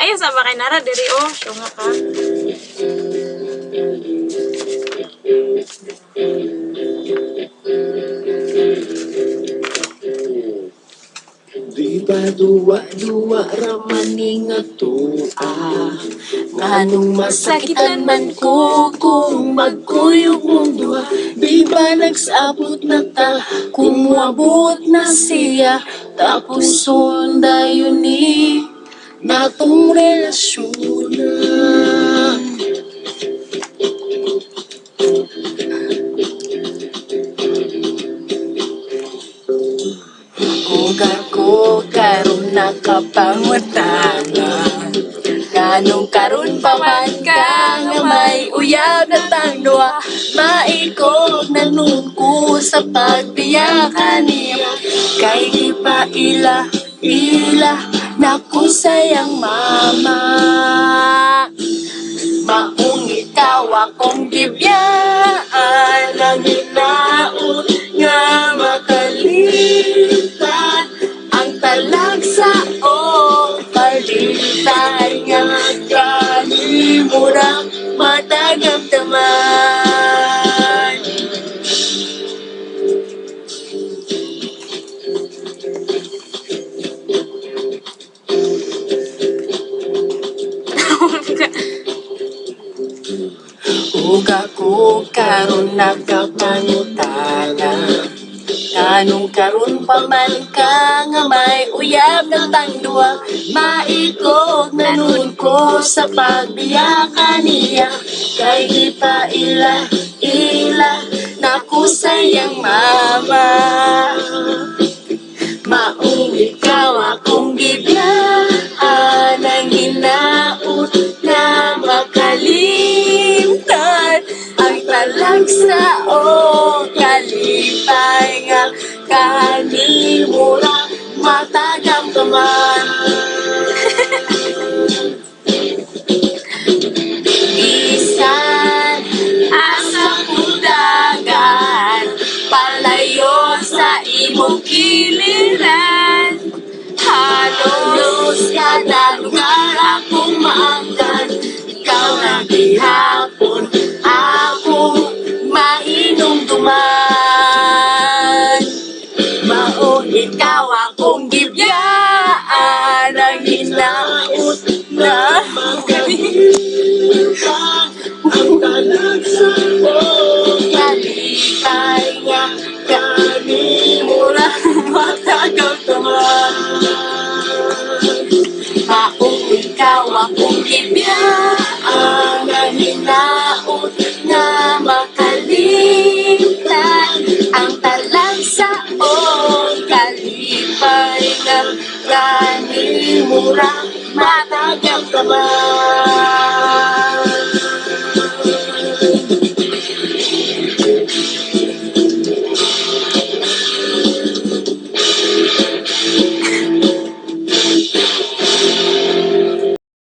Kayo sa makinara diri oh, syunga ka. Di ba duwa-duwa ramaning atua nganong masakitan man ko kung magkuyog mong duha. Di ba nagsabot na ta kung muabot na siya tapos dayon ni natong relasyon na. Uga ko karon nakapangutangan nganong karon pa man ka nga may uyab na tang duha. Maikog na nun ko sa pagbiyakan niya kay di pa ila naku sayang mama. Maong ikaw akong gibiyaan ang hinaot nga makalitan ang talagsa o palitan nga kanimurang matagamtaman. Uga ko karon nagkapangutana nganong karon pa man ka nga may uyab ng tangdua. Maikog na nun ko sa pagbiyakan niya kay di pa ila naku sayang mama. Maong ikaw akong gibiyaan ang hinaot na makalimtan ang talagsa o kalipay nga kanimura matagamtaman. Bisan asa pudagan palayo sa imong giliran, halos kada lugar akong maanggan. Ikaw na gihapon akong mainumduman. Mao ikaw akong gibiyaan ang hinaot na makalimutan ang talagsa o kalipay nga kanimura matagamtaman. Maong ikaw akong gibiyaan ang hinaot nga makalimutan ang talagsa o kalipay nga kanimura matagamtaman.